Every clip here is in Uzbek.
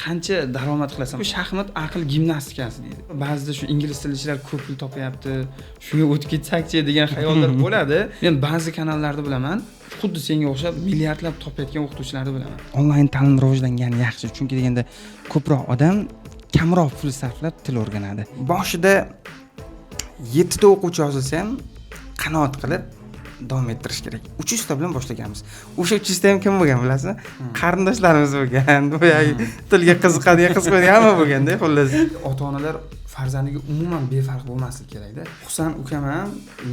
qancha daromad qilasan? Bu shaxmat aql gimnastikasi deydi. Ba'zida shu ingliz tilchilar ko'p pul topyapti, shunga o'tib ketsak-chi degan xayollar bo'ladi. Men ba'zi kanallarda bilaman, xuddi senga o'xshab milliardlab topayotgan o'qituvchilarni bilaman. Onlayn ta'lim rivojlangani yaxshi, chunki deganda ko'proq odam kamroq pul sarflab til o'rganadi. Boshida 7 ta o'quvchi yozilsa ham qanoat qilib davom ettirish kerak. 300 ta bilan boshlaganmiz. O'sha 300 ta ham kim bo'lgan bilasizmi? Qarindoshlarimiz bo'lgan. Boyagi tilga qiziqadigan, qiziqadigan hamma bo'lganda, xullas. Ota-onalar farzandiga umuman befarq bo'lmasligi kerak-da. Husan ukam ham,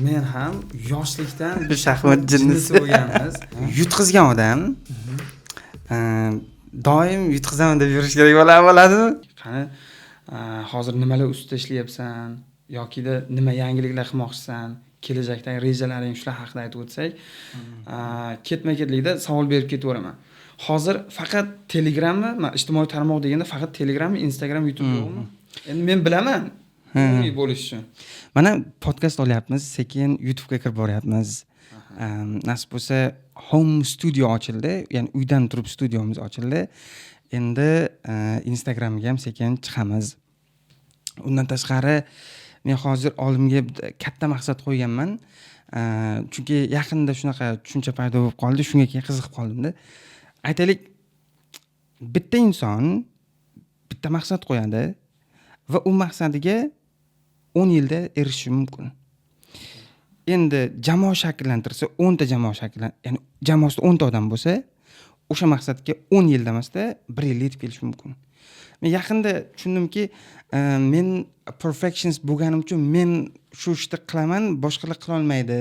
men ham yoshlikdan shaxmat jinnisi bo'lganmiz. Yutqizgan odam doim yutqizaman deb yurish kerak bo'ladimi? Qani, hozir nimalar ustida ishlayapsan yokida nima yangiliklar qilmoqchisan? Kelajakdagi rejalaring shular haqida aytib o'tsak, ketma-ketlikda savol berib ketaveraman. Hozir faqat Telegrammi, ijtimoiy tarmoq deganda faqat Telegrammi, Instagram, YouTube yo'qmi? Endi men bilaman, umumiy bo'lish uchun. Mana podkast olyapmiz, sekin YouTube'ga kirib boryapmiz. Nasib bo'lsa, home studio ochildi, ya'ni uydan turib studiomiz ochildi. Endi Instagramga ham sekin chiqamiz. Undan tashqari men hozir oldimga katta maqsad qo'yganman. Chunki yaqinda shunaqa tushuncha paydo bo'lib qoldi, shunga keyin qiziqib qoldim-da. Aytaylik, bitta inson bitta maqsad qo'yadi va u maqsadiga 10 yilda erishishi mumkin. Endi jamoa shakllantirsa, 10 ta jamoa ya'ni jamoasida 10 ta odam bo'lsa, o'sha maqsadga 10 yilda emasda 1 yilda yetib kelish mumkin. Men yaqinda tushundimki, men perfectionist bo'lganim uchun men shu ishni qilaman, boshqalar qila olmaydi.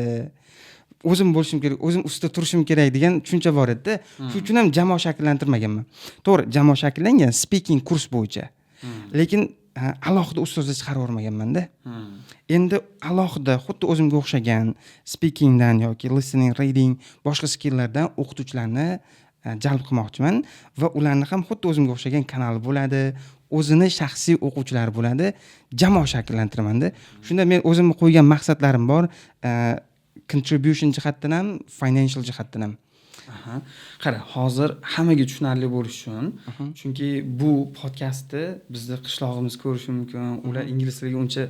O'zim bo'lishim kerak, o'zim ustida turishim kerak degan tushuncha bor edi. Shuning uchun ham jamoa shakllantirmaganman. To'g'ri, jamoa shakllangan speaking kurs bo'yicha. Lekin alohida ustozlar chiqarib o'rmaganman-da. Endi alohida xuddi o'zimga o'xshagan speakingdan yoki listening, reading, boshqa skilllardan o'qituvchilarni jalb qilmoqchiman va ularni ham xuddi o'zimga o'xshagan kanal bo'ladi, o'zini shaxsiy o'quvchilari bo'ladi, jamoa shakllantiraman-da. Shunda men o'zimga qo'ygan maqsadlarim bor, contribution jihatdan ham, financial jihatdan ham. Qara, hozir hammaga tushunarli bo'lishi uchun, chunki bu podkastni bizda qishlog'imiz ko'rishi mumkin, ular ingliz tiliga uncha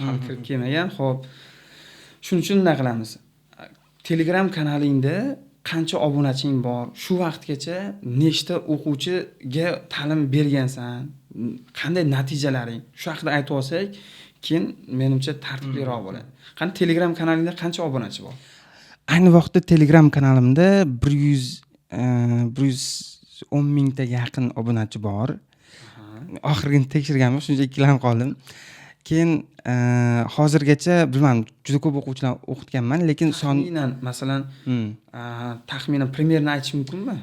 hali kirib kelmagan. Xo'p, shuning uchun nima qilamiz? Telegram kanalingda qancha obunaching bor? Shu vaqtgacha nechta o'quvchiga ta'lim bergansan? Qanday natijalaring? Shu haqida aytib olsak, keyin menimcha tartibliroq bo'ladi. Qani Telegram kanalingda qancha obunachi bor? Ayni vaqtda Telegram kanalimda 110 mingtaga yaqin obunachi bor. Oxirgini tekshirganim shuncha ikkilanib qoldim. Keyin hozirgacha bilmadim, juda ko'p o'quvchilar o'qitganman, lekin taxminan masalan taxminan primerni aytish mumkinmi?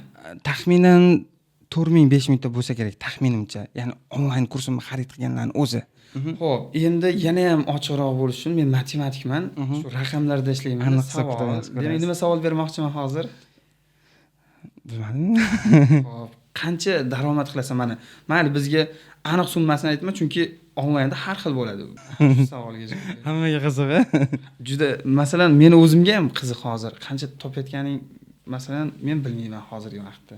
Taxminan 4000-5000 ta bo'lsa kerak, taxminimcha. Ya'ni onlayn kursimni xarid qilganlarning o'zi. Xo'p, endi yana ham ochiqroq bo'lish uchun men matematikman, shu raqamlarda ishlayman. Demak, nima savol bermoqchiman hozir? Bilmadim. Xo'p, qancha daromad qilasan? Mana, mayli bizga aniq summasini aytma, chunki onlaynda har xil bo'ladi bu savolga javob. Hammaga qiziq. Juda, masalan, meni o'zimga ham qiziq hozir. Qancha topayotganing, masalan, men bilmayman hozirgi vaqtda.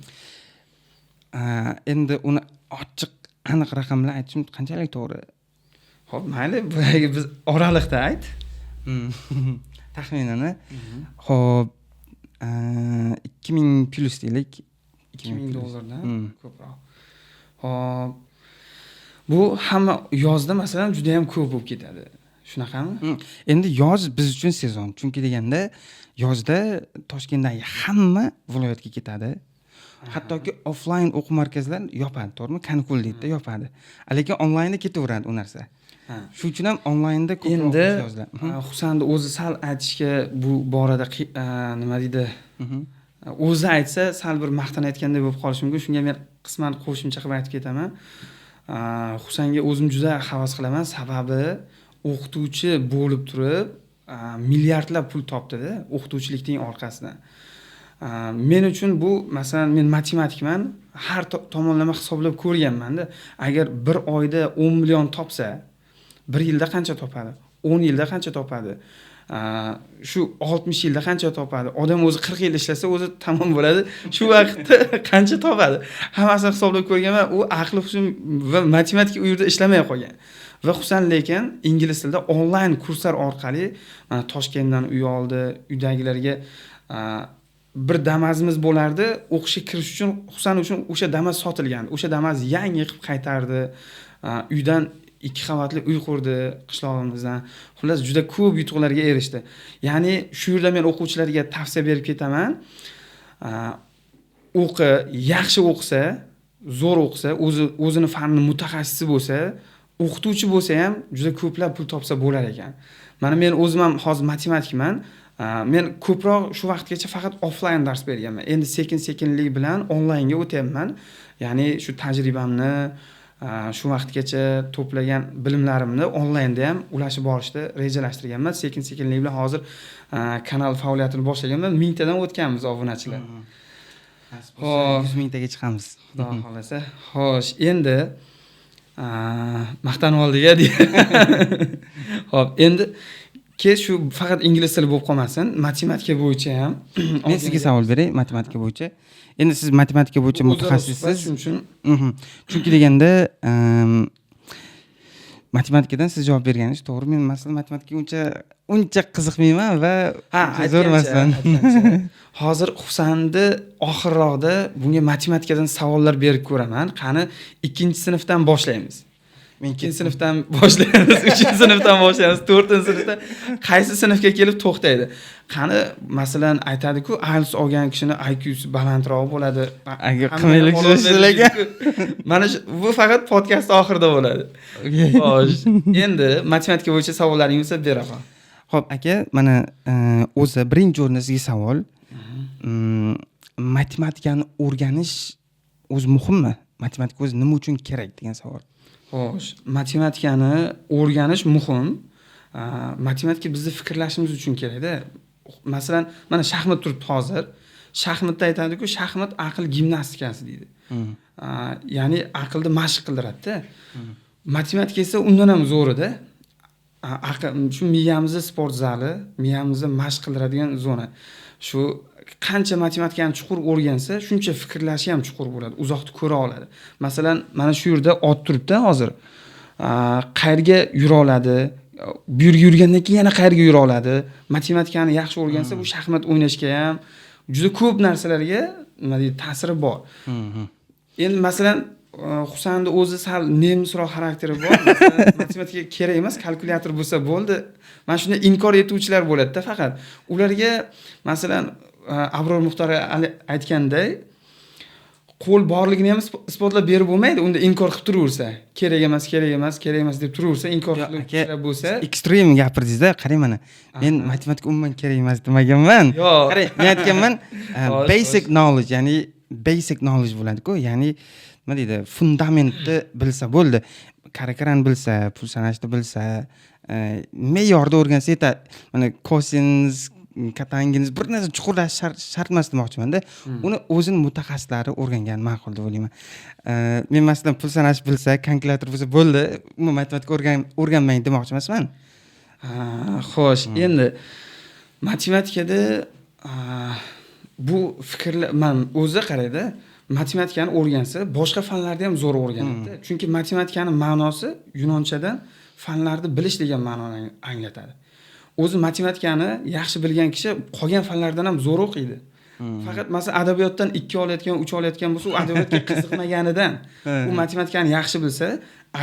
Endi uni ochiq, aniq raqamlar aytishim qanchalik to'g'ri? Xo'p, mayli, boyagi biz oraliqda ayt. Taxminan. Xo'p, 2000 plus deylik. $2000 ko'proq. Xo'p. Bu hamma yozda masalan juda ham ko'p bo'lib ketadi. Shunaqami? Endi yoz biz uchun sezon. Chunki deganda yozda Toshkentdagi hamma viloyatga ketadi. Hattoki offline o'quv markazlari yopadi, to'g'rimi? Kanikul deydi, yopadi. Lekin onlaynda ketaveradi u narsa. Shuning uchun ham onlaynda ko'proq yozlar. Husanni o'zi sal aytishga bu borada nima deydi? O'zi aytsa sal bir maqtanayotgandek bo'lib qolishi mumkin. Shunga men qisman qo'shimcha qilib aytib ketaman. Husanga o'zim juda havas qilaman, sababi o'qituvchi bo'lib turib milliardlab pul topdi-da o'qituvchilikning orqasidan. Men uchun bu, masalan, men matematikman, har tomonlama hisoblab ko'rganman-da. Agar bir oyda 10 million topsa, 1 yilda qancha topadi? 10 yilda qancha topadi? shu 60 yilda qancha topadi? Odam o'zi 40 yil ishlasa o'zi tamom bo'ladi. Shu vaqtda qancha topadi? Hammasini hisoblab ko'rganman. U aqli hushim va matematika u yerda ishlamay qolgan. Va xususan lekin ingliz tilida onlayn kurslar orqali mana Toshkentdan uy oldi, uydagilarga bir Damas'imiz bo'lardi, o'qishga kirish uchun, Husan uchun o'sha Damas sotilgandi. O'sha Damas yangi qilib qaytardi. Uydan 2 qavatli uy qurdi qishlog'imizdan. Xullas juda ko'p yutuqlarga erishdi. Ya'ni shu yerda men o'quvchilarga tavsiya berib ketaman. Yaxshi o'qisa, zo'r o'qisa, o'zini fanning mutaxassisi bo'lsa, o'qituvchi bo'lsa ham juda ko'plab pul topsa bo'lar ekan. Mana men o'zim ham hozir matematikman. Men ko'proq shu vaqtgacha faqat offlayn dars berganman. Endi sekin-sekinlik bilan onlaynga o'tyapman. Ya'ni shu tajribamni, shu vaqtgacha to'plagan bilimlarimni onlaynda ham ulashib borishni rejalashtirganman. Sekin-sekinlik bilan hozir kanal faoliyatini boshlaganman. 1000 tadan o'tganmiz obunachilar. 100 mingtaga chiqamiz. Xudo xolasa. Xo'sh, endi maqtanib oldik-a. Xo'p, endi shu faqat ingliz tili bo'lib qolmasin, matematika bo'yicha ham. Men sizga savol beray, matematika bo'yicha. Endi siz matematika bo'yicha mutaxassissiz. Chunki deganda matematikadan siz javob berganingiz to'g'ri. Men masalan matematikaga uncha qiziqmayman va zo'rmasman. Hozir Husanni oxirroqda bunga matematikadan savollar berib ko'raman. Qani 2-sinfdan boshlaymiz. Men 2-sinfdan boshlaymiz, 3-sinfdan boshlaymiz, 4-sinfdan qaysi sinfga kelib to'xtaydi. Qani masalan aytadi-ku, IELTS olgan kishini IQsi balandroq bo'ladi. Agar qiyinlik sizlarga. Mana bu faqat podkast oxirida bo'ladi. Xo'sh, endi matematika bo'yicha savollaringiz bo'lsa beraman. Xo'p, aka, mana o'zi birinchi o'rinda sizga savol. Matematikani o'rganish o'zi muhimmi? Matematika o'zi nima uchun kerak degan savol. Xo'sh, matematikani o'rganish muhim. Matematika bizni fikrlashimiz uchun kerak-da. Masalan, mana shaxmat turibdi hozir. Shaxmatda aytadi-ku, shaxmat aql gimnastikasi deydi. Ya'ni aqlni mashq qildiradi-da. Matematika esa undan ham zo'rida. Shu miyamizni sport zali, miyamizni mashq qildiradigan zona. Shu qancha matematikani chuqur o'rgansa, shuncha fikrlashi ham chuqur bo'ladi, uzoqni ko'ra oladi. Masalan, mana shu yerda ot turibdi hozir. Qayerga yura oladi? Bu yerga yurgandan keyin yana qayerga yura oladi? Matematikani yaxshi o'rgansa, bu shaxmat o'ynashga ham juda ko'p narsalarga nima deydi, ta'siri bor. Endi masalan, Husanni o'zi sal nemisroq xarakteri bor. Masalan, matematika kerak emas, kalkulyator bo'lsa bo'ldi. Mana shunday inkor etuvchilar bo'ladi-da faqat. Ularga masalan Abror Muxtor aytganday, qo'l borligini ham isbotlab berib bo'lmaydi. Unda inkor qilib turaversa, kerak emas deb turaversa, inkor qilib bo'lsa, ekstrem gapirdingiz-da. Qarang mana. Men matematika umuman kerak emas demaganman. Qarang, men aytganman, basic knowledge, ya'ni basic knowledge bo'ladi-ku, ya'ni nima deydi, fundamentni bilsa bo'ldi. Karakaran bilsa, pul sanashni bilsa, me'yorda o'rgansa yetadi. Mana cosinus, katanginiz bir narsa chuqurlash shart emas demoqchiman-da. Uni o'zini mutaxassislari o'rgangan ma'qul deb o'ylayman. Men masalan pul sanash bilsa, kalkulyator bo'lsa bo'ldi, umuman matematika o'rganmang demoqchi emasman. Xo'sh, endi matematikada bu fikrlar men o'zi qaraydi, matematikani o'rgansa, boshqa fanlarni ham zo'r o'rganadi. Chunki matematikaning ma'nosi yunonchadan fanlarni bilish degan ma'noni anglatadi. O'zi matematikani yaxshi bilgan kishi qolgan fanlardan ham zo'r o'qiydi. Faqat masalan adabiyotdan 2 olayotgan, 3 olayotgan bo'lsa, u adabiyotga qiziqmaganidan, u matematikani yaxshi bilsa,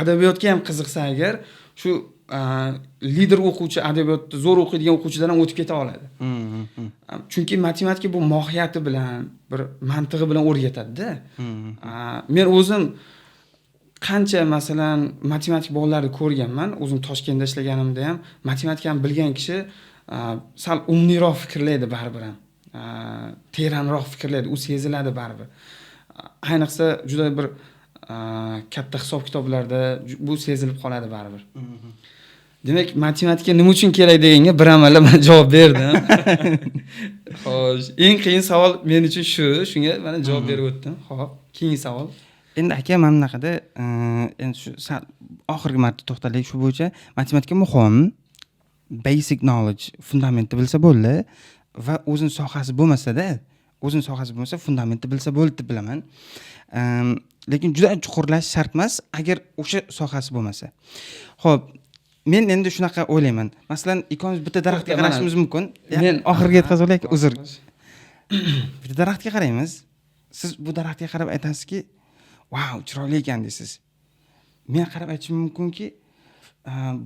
adabiyotga ham qiziqsa agar, shu lider o'quvchi, adabiyotni zo'r o'qiydigan o'quvchidan ham o'tib keta oladi. Chunki matematika bu mohiyati bilan, bir mantig'i bilan o'rgatadi-da. Men o'zim qancha masalan matematik bolalarni ko'rganman, o'zim Toshkentda ishlaganimda ham matematikani bilgan kishi sal umumiyroq fikrlaydi baribir ham. Teranroq fikrlaydi, u seziladi baribir. Ayniqsa juda bir katta hisob-kitoblarda bu sezilib qoladi baribir. Demak, matematika nima uchun kerak deganga bir amallab men javob berdim. Xo'sh, eng qiyin savol men uchun shu, shunga men javob berib o'tdim. Xo'p, keyingi savol. Endi aka, men bunaqada endi shu oxirgi marta to'xtalaylik shu bo'yicha. Matematika muhim. basic knowledge, fundamentni bilsa bo'ldi va o'zini sohasi bo'lmasa fundamentni bilsa bo'ldi deb bilaman. Lekin juda chuqurlash shart emas agar o'sha sohasi bo'lmasa. Xo'p, men endi shunaqa o'ylayman. Masalan, ikkovimiz bitta daraxtga qarashimiz mumkin. Men oxirgi yetkazib olay, uzr. Bitta daraxtga qaraymiz. Siz bu daraxtga qarab aytasizki, "Wow, chiroyli ekan" deysiz. Men qarab aytishim mumkinki,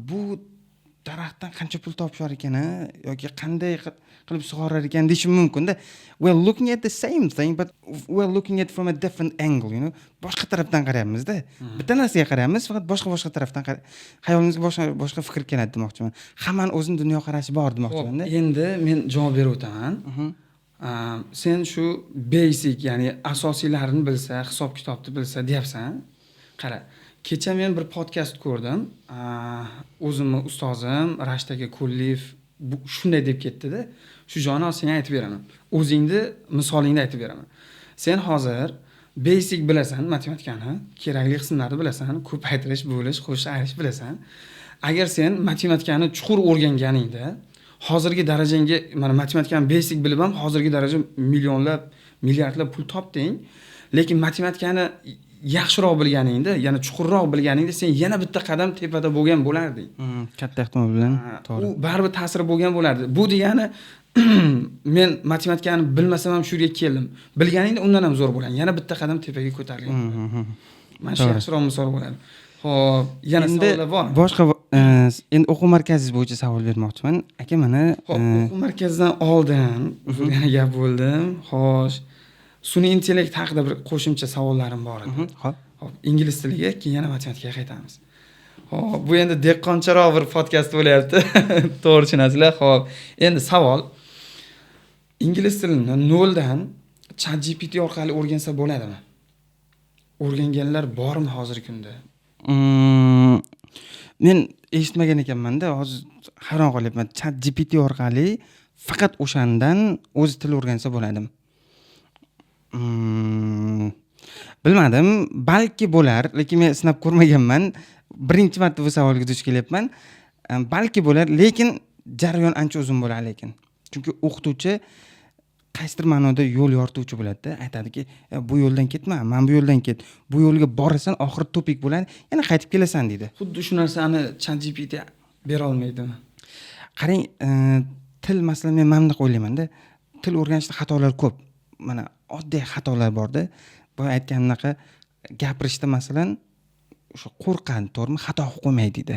bu daraxtdan qancha pul topishar ekan yoki qanday qilib sug'orar ekan deyishim mumkin-da. We're looking at the same thing but we're looking at from a different angle, you know. Boshqa tarafdan qarayapmiz-da. Bitta narsaga qarayapmiz, faqat boshqa tarafdan xayolimizga boshqa fikr keladi demoqchiman. Hammani o'zining dunyoqarashi bor demoqchiman-da. Endi men javob berib o'taman. Sen shu basic, ya'ni asosiylarini bilsa, hisob-kitobni bilsa deyapsan. Qara, kecha men bir podkast ko'rdim. O'zimni ustozim Rashtaga Kulliyev shunday deb ketdi-da. Shu joni senga aytib beraman. O'zingni misolingni aytib beraman. Sen hozir basic bilasan matematikani, kerakli qismlarni bilasan, ko'paytirish, bo'lish, qo'shish, ayirish bilasan. Agar sen matematikani chuqur o'rganganingda, hozirgi darajangga, mana matematikani basic bilib ham hozirgi daraja millionlab, milliardlab pul topding, lekin matematikani yaxshiroq bilganingda, yana chuqurroq bilganingda sen yana bitta qadam tepada bo'lgan bo'larding. Katta ehtimol bilan, to'g'ri. U baribir ta'siri bo'lgan bo'lardi. Bu degani men matematikani bilmasam ham shu yerga keldim. Bilganingda undan ham zo'r bo'ladi. Yana bitta qadam tepaga ko'tarilgan. Mana shu yaxshiroq misol bo'ladi. Xo'p, yana savollar bormi? Boshqa endi o'quv markazingiz bo'yicha savol bermoqchiman. Aka, mana o'quv markazidan oldin uzr yana gap bo'ldim. Xo'sh, sun'iy intellekt haqida bir qo'shimcha savollarim bor edi. Xo'p, ingliz tiliga, keyin yana matematikaga qaytamiz. Xo'p, bu endi dehqoncharoq bir podkast bo'lyapti. To'g'ri tushunasizlar. Xo'p, endi savol. Ingliz tilini noldan ChatGPT orqali o'rgansa bo'ladimi? O'rganganlar bormi hozirgi kunda? Men eshitmagan ekanman-da, hozir hayron qolyapman. ChatGPT orqali faqat o'shandan o'z til o'rgansa bo'ladimi? Bilmadim, balki bo'lar, lekin men sinab ko'rmaganman. Birinchi marta bu savolga duch kelyapman. Balki bo'lar, lekin jarayon ancha uzun bo'ladi lekin. Chunki o'qituvchi qaysidir ma'noda yo'l yorituvchi bo'ladi-da. Aytadiki, "Bu yo'ldan ketma, men bu yo'ldan ket. Bu yo'lga borasan, oxiri topik bo'ladi, yana qaytib kelasan" deydi. Xuddi shu narsani ChatGPT bera olmaydimi? Qarang, til masalan men mana bunday o'ylayman-da. Til o'rganishda xatolar ko'p. Mana oddiy xatolar bor-da. Boya aytganim gapirishda masalan o'sha qo'rqadi, to'g'rimi? Xato qilib qo'ymay deydi.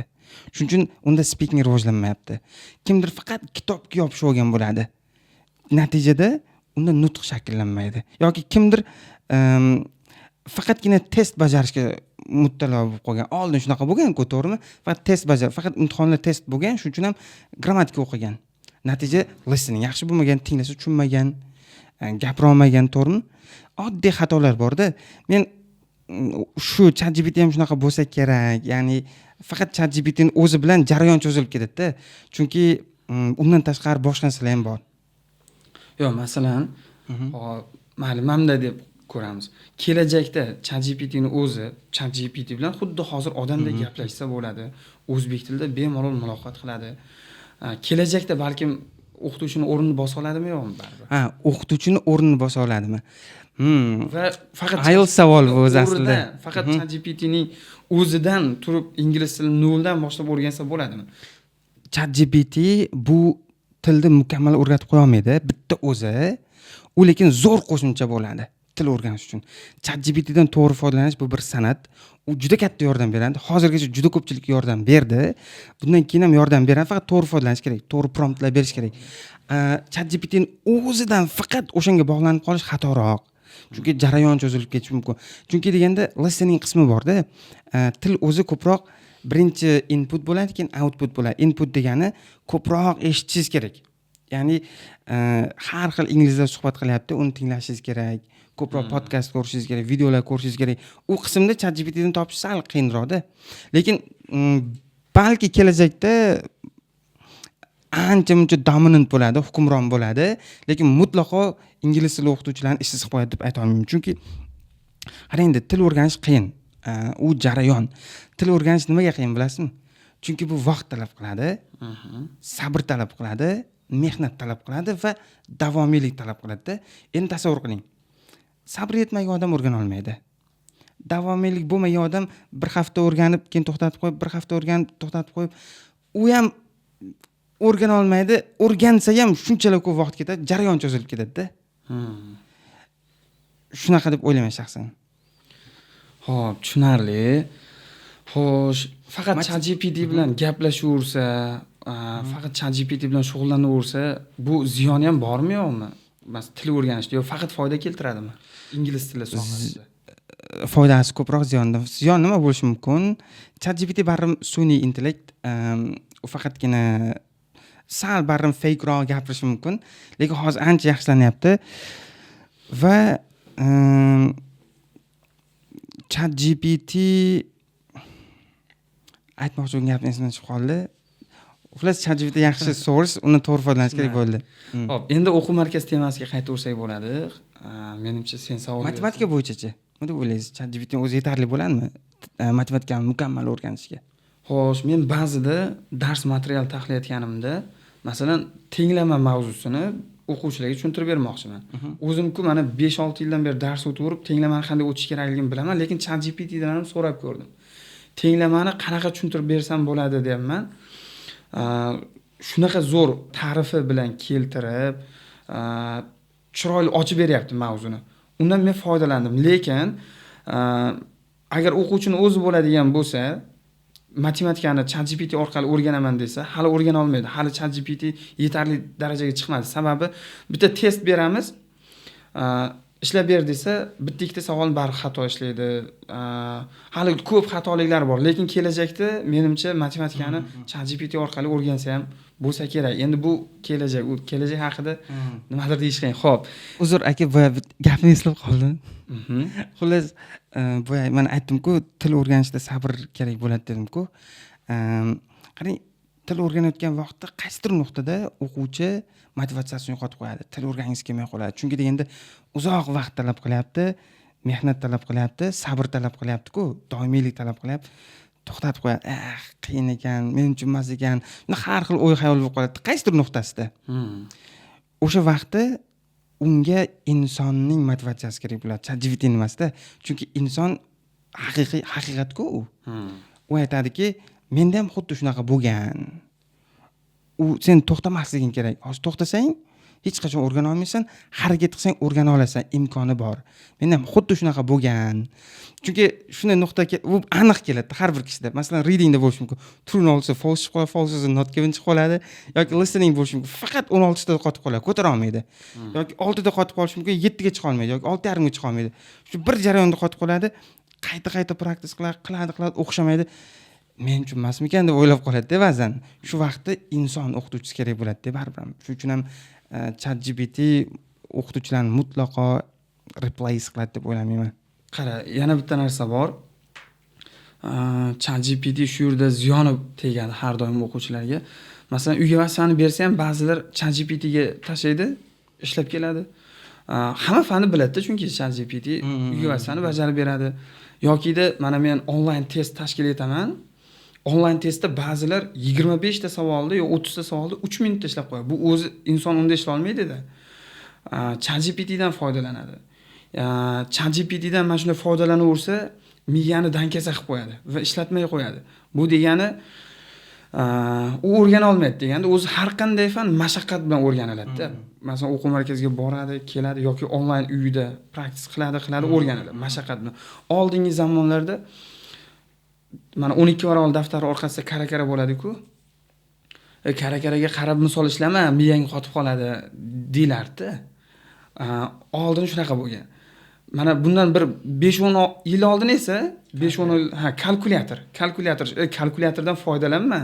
Shuning uchun unda speaking rivojlanmayapti. Kimdir faqat kitobga yopishib olgan bo'ladi. Natijada unda nutq shakllanmaydi. Yoki kimdir faqatgina test bajarishga muttalo bo'lib qolgan. Oldin shunaqa bo'lgan-ku, to'g'rimi? Faqat test faqat imtihonlar test bo'lgan, shuning uchun ham grammatika o'qigan. Natija listening yaxshi bo'lmagan, tinglasa tushunmagan, gapira olmagan, to'g'rimi? Oddiy xatolar bor-da. Men shu ChatGPT ham shunaqa bo'lsa kerak. Ya'ni faqat ChatGPTning o'zi bilan jarayon cho'zilib ketadi-da. Chunki undan tashqari boshqa narsalar ham bor. Yo'q, masalan, mayli, mamda deb ko'ramiz. Kelajakda ChatGPTning o'zi ChatGPT bilan xuddi hozir odamdek gaplashsa bo'ladi. O'zbek tilida bemalol muloqot qiladi. Kelajakda balkim o'qituvchining o'rnini bosa oladimi yo'qmi baribir? O'qituvchining o'rnini bosa oladimi? Va faqat ayol savol bu o'zi aslida. Faqat ChatGPTning o'zidan turib ingliz tilini noldan boshlab o'rgansa bo'ladimi? ChatGPT bu tilni mukammal o'rgatib qo'ya olmaydi. Bitta o'zi, u lekin zo'r qo'shimcha bo'ladi til o'rganish uchun. ChatGPTdan to'g'ri foydalanish bu bir san'at. U juda katta yordam beradi. Hozirgacha juda ko'pchilikka yordam berdi. Bundan keyin ham yordam beradi. Faqat to'g'ri foydalanish kerak, to'g'ri promptlar berish kerak. ChatGPTning o'zidan faqat o'shanga bog'lanib qolish xatoroq. Chunki jarayon cho'zilib ketishi mumkin. Chunki deganda listening qismi bor-da. Til o'zi ko'proq birinchi input bo'ladi, keyin output bo'ladi. Input degani ko'proq eshitishingiz kerak. Ya'ni har xil inglizda suhbat qilyapti, uni tinglashingiz kerak. Ko'proq podkast ko'rishingiz kerak, videolar ko'rishingiz kerak. U qismda ChatGPTdan topish sal qiyinroqda. Lekin balki kelajakda ancha-muncha dominant bo'ladi, hukmron bo'ladi, lekin mutlaqo ingliz tili o'qituvchilarni ishsiz qilib qo'yadi deb ayta olmayman. Chunki qarang, til o'rganish qiyin. U jarayon. Til o'rganish nimaga qiyin bilasizmi? chunki bu vaqt talab qiladi, sabr talab qiladi, mehnat talab qiladi va davomiylik talab qiladi-da. Endi tasavvur qiling. Sabr yetmagan odam o'rgana olmaydi. Davomiylik bo'lmagan odam bir hafta o'rganib, keyin to'xtatib qo'yib, bir hafta o'rganib, to'xtatib qo'yib, u ham o'rgana olmaydi. O'rgansa ham shunchalar ko'p vaqt ketadi, jarayon cho'zilib ketadi-da. Shunaqa deb o'ylayman shaxsan. Xo'p, tushunarli. Xo'sh, faqat ChatGPT bilan gaplashaversa, faqat ChatGPT bilan shug'ullanaversa, bu ziyoni ham bormi yo'qmi? Masalan, til o'rganishda yo faqat foyda keltiradimi? Ingliz tili sohasida. Foydasi ko'proq ziyondan. Ziyon nima bo'lishi mumkin? ChatGPT barrim sun'iy intellekt, u faqatgina sal barrim fakeroq gapirishi mumkin, lekin hozir ancha yaxshilanyapti va ChatGPT aytmoqchi bo'lgan gapni esimdan chiqib qoldi. Xullas ChatGPT yaxshi source, uni to'g'ri foydalanish kerak bo'ldi. Xo'p, endi o'quv markazi temasiga qaytaversak bo'ladi. Menimcha sen savol matematika bo'yicha-chi? Nima deb o'ylaysiz? ChatGPT o'zi yetarli bo'ladimi? Matematikani mukammal o'rganishga. Xo'sh, men ba'zida dars material tahlilayotganimda, masalan, tenglama mavzusini o'quvchilarga tushuntirib bermoqchiman. O'zim-ku mana 5-6 yildan beri dars o'tib, tenglamani qanday o'tish kerakligini bilaman, lekin ChatGPT dan ham so'rab ko'rdim. Tenglamani qanaqa tushuntirib bersam bo'ladi deyapman. Shunaqa zo'r ta'rifi bilan keltirib, chiroyli ochib beryapti mavzuni. Undan men foydalandim, lekin agar o'quvchini o'zi bo'ladigan bo'lsa, matematikani ChatGPT orqali o'rganaman desa, hali o'rgana olmaydi. Hali ChatGPT yetarli darajaga chiqmadi. Sababi bitta test beramiz, ishlab ber desa, bitta ikkita savolni baribir xato ishlaydi. Hali ko'p xatoliklar bor, lekin kelajakda menimcha matematikani ChatGPT orqali o'rgansa ham bo'lsa kerak. Endi bu kelajak haqida nimadir deyish qiyin. Xo'p, uzr aka, boya gapni eslab qoldim. Xullas, boya men aytdim-ku, til o'rganishda sabr kerak bo'ladi dedim-ku. Qarang, til o'rganayotgan vaqtda qaysidir nuqtada o'quvchi motivatsiyasini yo'qotib qo'yadi. Til o'rgangingiz kelmay qoladi. Chunki deganda uzoq vaqt talab qilyapti, mehnat talab qilyapti, sabr talab qilyapti-ku, doimiylik talab qilyapti. To'xtatib qo'yadi. Qiyin ekan, men uchun emas ekan. Har xil o'y xayol bo'lib qoladi qaysidir nuqtasida. O'sha vaqtda unga insonning motivatsiyasi kerak bo'ladi. ChatGPT emasda. Chunki inson haqiqat-ku u. U aytadiki, menda ham xuddi shunaqa bo'lgan. U sen to'xtamasliging kerak. Hozir to'xtasang, hech qachon o'rgana olmaysan, harakat qilsang o'rgana olasan, imkoni bor. Menda ham xuddi shunaqa bo'lgan. Chunki shunday nuqtaga u aniq keladi har bir kishida. Masalan, readingda bo'lishi mumkin. True bo'lsa false chiqib qoladi, false bo'lsa not given chiqib qoladi, yoki listening bo'lishi mumkin. Faqat 16 da qotib qoladi, ko'tara olmaydi. Yoki 6 da qotib qolishi mumkin, 7 ga chiqa olmaydi, yoki 6.5 ga chiqa olmaydi. Shu bir jarayonda qotib qoladi, qayta practice qiladi, o'xshamaydi. Men uchun emasmikan deb o'ylab qoladi-da ba'zan. Shu vaqtda inson o'qituvchisi kerak bo'ladi-da baribir. Shuning uchun ham ChatGPT o'qituvchilarni mutlaqo replace qiladi deb o'ylamayman. Qara, yana bitta narsa bor. ChatGPT shu yerda ziyoni tegadi har doim o'quvchilarga. Masalan, uyga vazifani bersa ham ba'zilar ChatGPT ga tashlaydi, ishlab keladi. Hamma fanni biladi, chunki ChatGPT uyga vazifani bajarib beradi. Yokida mana men onlayn test tashkil etaman. Onlayn testda ba'zilar 25 ta savolni yo 30 ta savolni 3 minutda ishlab qo'yadi. Bu o'zi inson unda ishlay olmaydi-da. ChatGPT dan foydalanadi. ChatGPT dan mana shunday foydalanaversa, miyani dankasa qilib qo'yadi va ishlatmay qo'yadi. Bu degani u o'rgana olmaydi deganda, o'zi har qanday fan mashaqqat bilan o'rganiladi-da. Masalan, o'quv markaziga boradi, keladi yoki onlayn uyida praktik qiladi, o'rganadi mashaqqat bilan. Oldingi zamonlarda mana 12 varaqli daftar orqasida kara bo'ladi-ku. Kara-karaga qarab misol ishlama, miyang qotib qoladi deylardi. Oldin shunaqa bo'lgan. Mana bundan bir 5-10 yil oldin esa 5-10 yil kalkulyatordan foydalanma,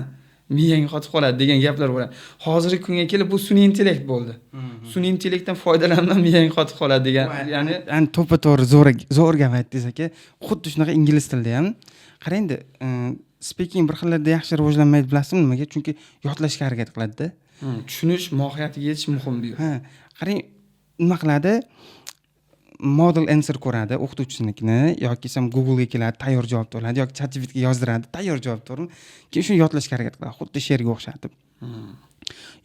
miyang qotib qoladi degan gaplar bo'ladi. Hozirgi kunga kelib bu sun'iy intellekt bo'ldi. Sun'iy intellektdan foydalanma, miyang qotib qoladi degan. Ya'ni to'ppa-to'g'ri zo'r gap aytdingiz aka. Xuddi shunaqa ingliz tilida ham qarang-da, speaking bir xillarda yaxshi rivojlanmaydi, bilasizmi nimaga? Chunki yodlashga harakat qiladi-da. Tushunish, mohiyatiga yetish muhim deydi. Qarang, nima qiladi? model answer ko'radi o'qituvchinikini yoki Google ga keladi, tayyor javobni oladi yoki ChatGPT ga yozdiradi, tayyor javobni oladi. Keyin shuni yodlashga harakat qiladi, xuddi she'rga o'xshatib.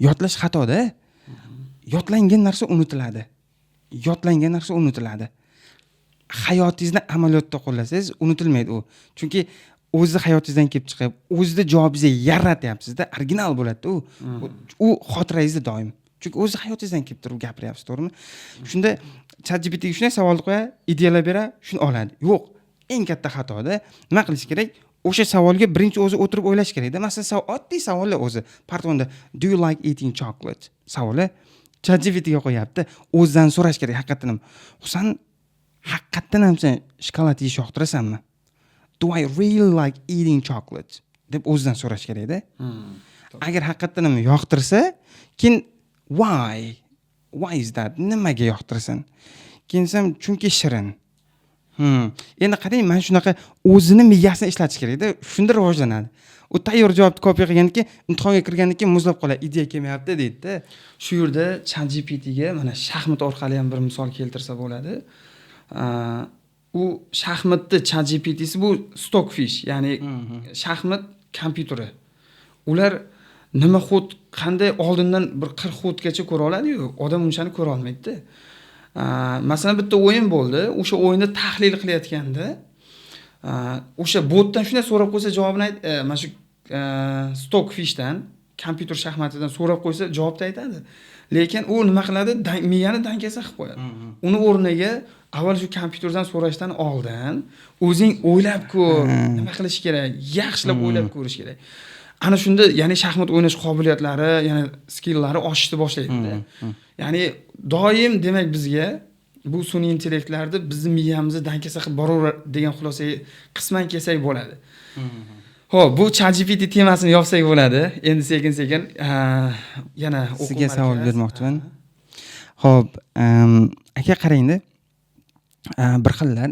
Yodlash xatoda. Yodlangan narsa unutiladi. Yodlangan narsa unutiladi. Hayotingizni amaliyotda qo'llasangiz unutilmaydi u. Chunki o'zi hayotingizdan kelib chiqib, o'zida javobingizni yaratyapsiz-da, original bo'ladi u. U xotirangizda doim. Chunki o'zi hayotingizdan kelib turib gapiryapsiz, to'g'rimi? Shunda ChatGPT ga shunday savol qo'ya, ideyalar bera, shuni oladi. Yo'q, eng katta xatoda nima qilish kerak? O'sha savolga birinchi o'zi o'tirib o'ylash kerak-da. Masalan, oddiy savollar o'zi. Partonda do you like eating chocolate? Savoli ChatGPT ga qo'yapti. O'zidan so'rash kerak haqiqatan ham. Husan, haqiqatan ham sen shokolad yeyish yoqtirasanmi? Do I really like eating chocolate? deb o'zidan so'rash kerak-da. Agar haqiqatan ham yoqtirsa, keyin why is that? Nimaga yoqtirasan? Keyin ham chunki shirin. Endi qarang, men shunaqa o'zini miyasini ishlatish kerak-da, shunda rivojlanadi. U tayyor javobni kopiya qilgandan keyin imtihonga kirgandan keyin muzlab qoladi, ideya kelmayapti deydi-da. Shu yerda ChatGPT ga mana shaxmat orqali ham bir misol keltirsa bo'ladi. U shaxmatni ChatGPTsi bu Stockfish, ya'ni shaxmat kompyuteri. Ular nima xud qanday oldindan bir 40 xudgacha ko'ra oladi-yu, odam unchani ko'ra olmaydi-da. Masalan, bitta o'yin bo'ldi. O'sha o'yinni tahlil qilayotganda o'sha botdan shunday so'rab qo'ysa javobini mana shu Stockfishdan, kompyuter shaxmatidan so'rab qo'ysa javobni aytadi. Lekin u nima qiladi? Miyani dangasa qilib qo'yadi. Uni o'rniga avval shu kompyuterdan so'rashdan oldin o'zing o'ylab ko'r, nima qilish kerak, yaxshilab o'ylab ko'rish kerak. Ana shunda, ya'ni shaxmat o'ynash qobiliyatlari, ya'ni skilllari oshishni boshlaydi. Ya'ni doim demak bizga bu sun'iy intellektlarni bizning miyamizni dangasa qilib boraver degan xulosaga qisman kelsak bo'ladi. Xo'p, bu ChatGPT temasini yopsak bo'ladi. Endi sekin-sekin yana sizga savol bermoqchiman. Xo'p, aka qarangda. Bir xillar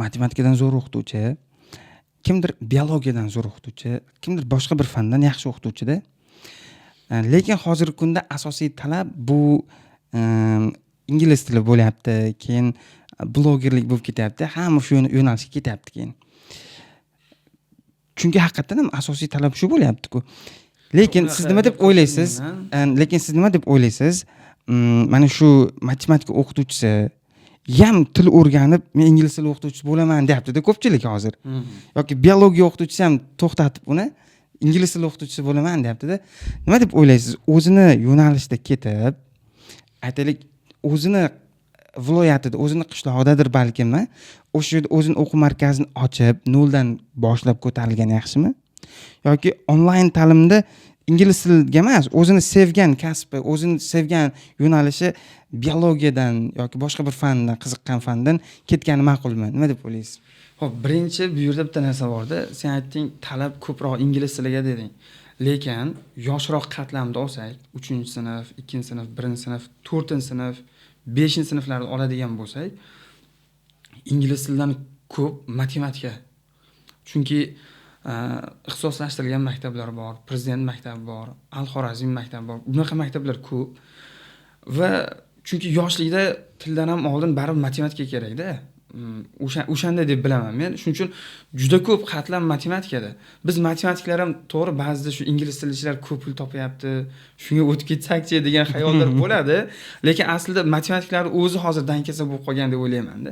matematikadan zo'r o'qituvchi, kimdir biologiyadan zo'r o'qituvchi, kimdir boshqa bir fandan yaxshi o'qituvchi-da. Lekin hozirgi kunda asosiy talab bu ingliz tili bo'lyapti, keyin blogerlik bo'lib ketyapti, hamma shu yo'nalishga ketyapti keyin. Chunki haqiqatan ham asosiy talab shu bo'lyapti-ku. Lekin siz nima deb o'ylaysiz? Mana shu matematika o'qituvchisi ham til o'rganib, men ingliz tili o'qituvchisi bo'laman deyapti-da ko'pchilik hozir. Yoki biologiya o'qituvchisi ham to'xtatib uni ingliz tili o'qituvchisi bo'laman deyapti-da. Nima deb o'ylaysiz? O'zini yo'nalishda ketib, aytaylik, o'zini viloyatida, o'zini qishlog'idadir balkim, o'sha yerda o'zini o'quv markazini ochib, noldan boshlab ko'tarilgan yaxshimi? Yoki onlayn ta'limda ingliz tiliga emas, o'zini sevgan kasbi, o'zini sevgan yo'nalishi biologiyadan yoki boshqa bir fandan, qiziqqan fandan ketgani ma'qulmi? Nima deb o'ylaysiz? Xo'p, birinchi bu yerda bitta narsa bor-da. Sen aytding, talab ko'proq ingliz tiliga deding. Lekin yoshroq qatlamda olsak, 3-sinf, 2-sinf, 1-sinf, 4-sinf, 5-sinflarni oladigan bo'lsak, ingliz tilidan ko'p matematika. Chunki ixtisoslashtirilgan maktablar bor, Prezident maktabi bor, Al-Xorazm maktabi bor. Bunaqa maktablar ko'p. Va chunki yoshlikda tildan ham oldin baribir matematika kerak-da. O'shanda deb bilaman men. Shuning uchun juda ko'p qatlam matematikada. Biz matematiklar ham to'g'ri ba'zida shu ingliz tilichilar ko'p pul topyapti, shunga o'tib ketsak-chi degan xayollar bo'ladi. Lekin aslida matematiklar o'zi hozir dankasa bo'lib qolgan deb o'ylayman-da.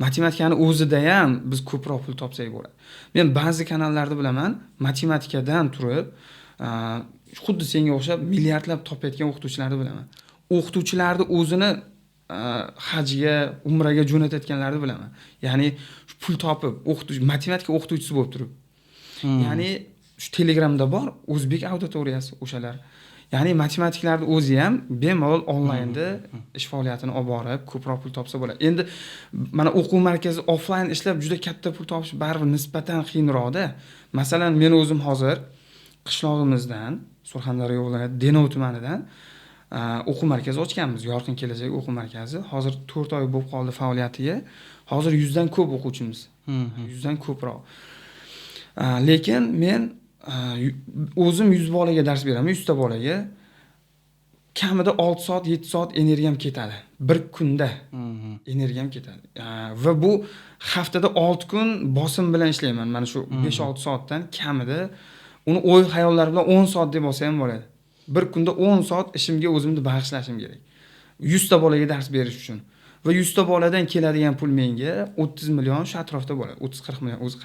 Matematikani o'zida ham biz ko'proq pul topsak bo'ladi. Men ba'zi kanallarda bilaman, matematikadan turib, xuddi senga o'xshab milliardlab topayotgan o'qituvchilarni bilaman. O'qituvchilarni o'zini hajga, umraga jo'natayotganlarni bilaman. Ya'ni pul topib, matematika o'qituvchisi bo'lib turib. Ya'ni shu Telegramda bor o'zbek auditoriyasi o'shalar. Ya'ni matematiklarni o'zi ham bemalol onlaynda ish faoliyatini olib borib, ko'proq pul topsa bo'ladi. Endi mana o'quv markazi offlayn ishlab juda katta pul topish baribir nisbatan qiyinroqda. Masalan, men o'zim hozir qishlog'imizdan, Surxondaryo viloyati Denov tumanidan o'quv markazi ochganmiz, Yorqin kelajak o'quv markazi. Hozir 4 oy bo'lib qoldi faoliyatiga. Hozir 100 dan ko'p o'quvchimiz. 100 dan ko'proq. Lekin men o'zim 100 bolaga dars beraman, 100 ta bolaga. kamida 6 soat 7 soat energiyam ketadi bir kunda. Energiyam ketadi. Va bu haftada 6 kun bosim bilan ishlayman. Mana shu 5-6 soatdan kamida uni o'y xayollar bilan 10 soat deb olsa ham bo'ladi. Bir kunda 10 soat ishimga o'zimni bag'ishlashim kerak. 100 ta bolaga dars berish uchun. Va 100 ta boladan keladigan pul menga 30 million shu atrofda bo'ladi. 30-40 million o'zi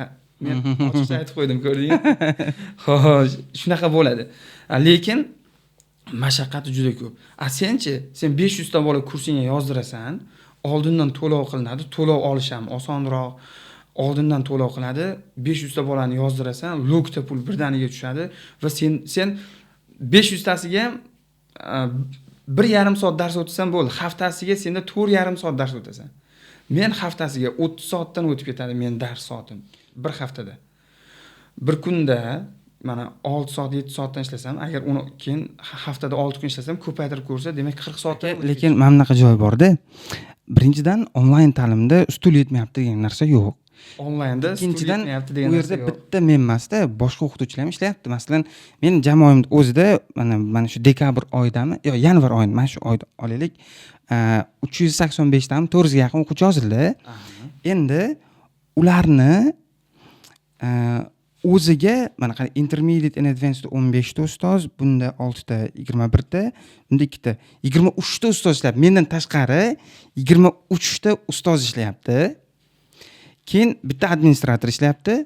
men ochiqcha aytib qo'ydim, ko'rdingmi? Xo'sh, shunaqa bo'ladi. Lekin mashaqqati juda ko'p. Senchi, sen 500 ta bola kursingga yozdirasan, oldindan to'lov qilinadi, to'lov olish ham osonroq. Oldindan to'lov qiladi, 500 ta bolani yozdirasan, lokta pul birdaniga tushadi va sen 500 tasiga 1,5 soat dars o'tasan bo'ldi. Haftasiga senda 4,5 soat dars o'tasan. Men haftasiga 30 soatdan o'tib ketadi men dars soatim bir haftada. Bir kunda mana 6 soat 7 soatdan ishlasam, agar uni keyin haftada 6 kun ishlasam, ko'paytirib ko'rsa, demak 40 soatdan. Lekin mana bunaqa joy bor-da. Birinchidan onlayn ta'limda ustul yetmayapti degan narsa yo'q. Onlaynda ikkinchidan degan u yerda bitta men emasda, boshqa o'qituvchilar ham ishlayapti. Masalan, men jamoamda o'zida mana shu dekabr oyidami, yo yanvar oyida, mana shu oyda olaylik, 385 dan 400 ga yaqin o'quvchi yozildi. Endi ularni o'ziga mana qara intermediate and advanced 15 ta ustoz, bunda 6 ta, 21 ta, bunda 2 ta, 23 ta ustoz ishlayapti. Mendan tashqari 23 ta ustoz ishlayapti. Keyin bitta administrator ishlayapti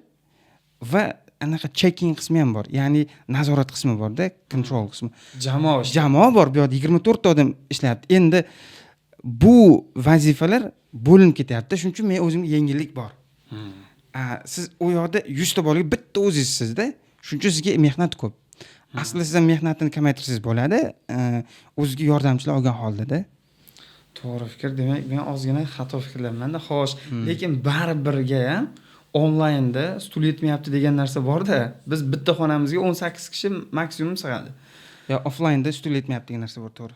va anaqa checking qismi ham bor. Ya'ni nazorat qismi bor-da, control qismi. Jamoa bor, bu yerda 24 ta odam ishlayapti. Endi bu vazifalar bo'linib ketyapti. Shuning uchun men o'zimga yengillik bor. Siz u yoqda 100 ta bolaga bitta o'zingizsizda, shuning uchun sizga mehnat ko'p. Aslida siz ham mehnatni kamaytirsangiz bo'ladi, o'zingizga yordamchilar olgan holdada. To'g'ri fikr. Demak, men ozgina xato fikrlayman-da. Xo'sh, lekin baribirga ham onlaynda stul yetmayapti degan narsa bor-da. Biz bitta xonamizga 18 kishi maksimum sig'adi. Yo, offlaynda stul yetmayapti degan narsa bor, to'g'ri.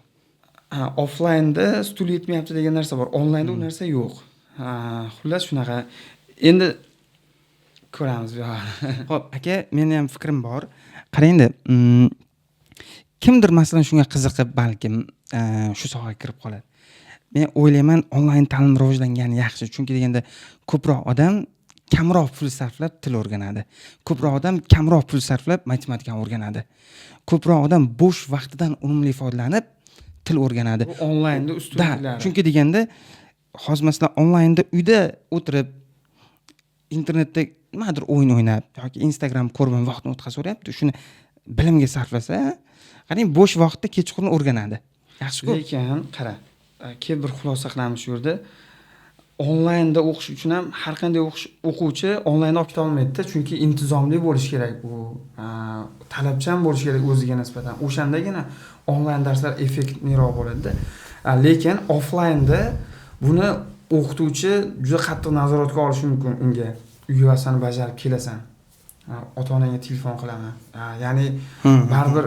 Offlaynda stul yetmayapti degan narsa bor. Onlaynda u narsa yo'q. Xullas shunaqa. Endi ko'ramiz. Xo'p, aka, meni ham fikrim bor. Qarang-da, kimdir masalan shunga qiziqib, balkim shu sohaga kirib qoladi. Men o'ylayman, onlayn ta'lim rivojlangani yaxshi, chunki deganda ko'proq odam kamroq pul sarflab til o'rganadi. Ko'proq odam kamroq pul sarflab matematikani o'rganadi. Ko'proq odam bo'sh vaqtidan unumli foydalanib til o'rganadi. Bu onlaynda ustunliklari. Chunki deganda hozir masalan onlaynda uyda o'tirib internetda nimadir o'yin o'ynab yoki Instagram ko'rib vaqtni o'tkazaveryapti. Shuni bilimga sarflasa, qarang, bo'sh vaqtda kechqurun o'rganadi. Yaxshi-ku. Lekin qara, bir xulosa qilamiz shu yerda. Onlaynda o'qish uchun ham har qanday o'quvchi onlaynda o'qita olmaydi-da, chunki intizomli bo'lish kerak, u talabchan bo'lish kerak o'ziga nisbatan. O'shandagina onlayn darslar effektliroq bo'ladi-da. Lekin offlaynda buni o'qituvchi juda qattiq nazoratga olishi mumkin unga. Uyvasini bajarib kelasan. Ota-onangga telefon qilaman. Ya'ni baribir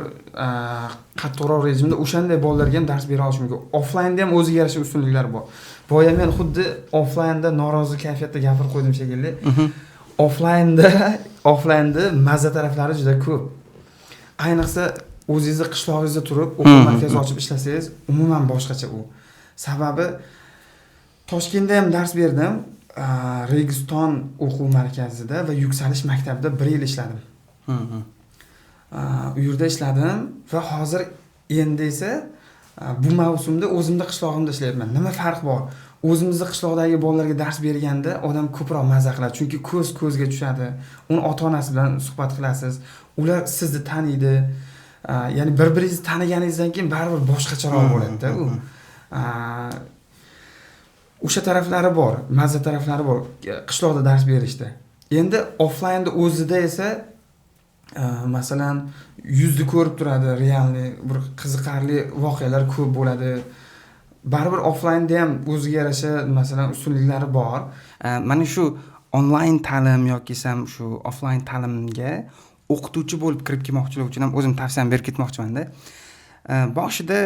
qattiqroq rejimda o'shanday bolalarga ham dars bera olish mumkin. Offlaynda ham o'ziga yarasha ustunliklari bor. Boya men xuddi offlaynda norozi kayfiyatda gapirib qo'ydim shekilli. Offlaynda mazza taraflari juda ko'p. Ayniqsa o'zingizning qishlog'ingizda turib, o'quv markazi ochib ishlasangiz, umuman boshqacha u. Sababi Toshkentda ham dars berdim. Registon o'quv markazida va yuksalish maktabida 1 yil ishladim. U yerda ishladim va hozir endi esa bu mavsumda o'zimda qishlog'imda ishlayapman. Nima farq bor? O'zimizning qishloqdagi bolalarga dars berganda odam ko'proq mazza qiladi, chunki ko'zga tushadi. Uni ota-onasi bilan suhbat qilasiz. Ular sizni taniydi. Ya'ni bir-biringizni taniganingizdan keyin baribir boshqacharoq bo'ladi-da u. O'sha taraflari bor, mazza taraflari bor qishloqda dars berishda. Endi offlaynda o'zida esa masalan yuzni ko'rib turadi, realni bir qiziqarli voqealar ko'p bo'ladi. Baribir offlaynda ham o'ziga yarasha masalan ustunliklari bor. Mana shu onlayn ta'lim yoki ham shu offlayn ta'limga o'qituvchi bo'lib kirib kelmoqchilar uchun ham o'zim tavsiyam berib ketmoqchiman-da. Boshida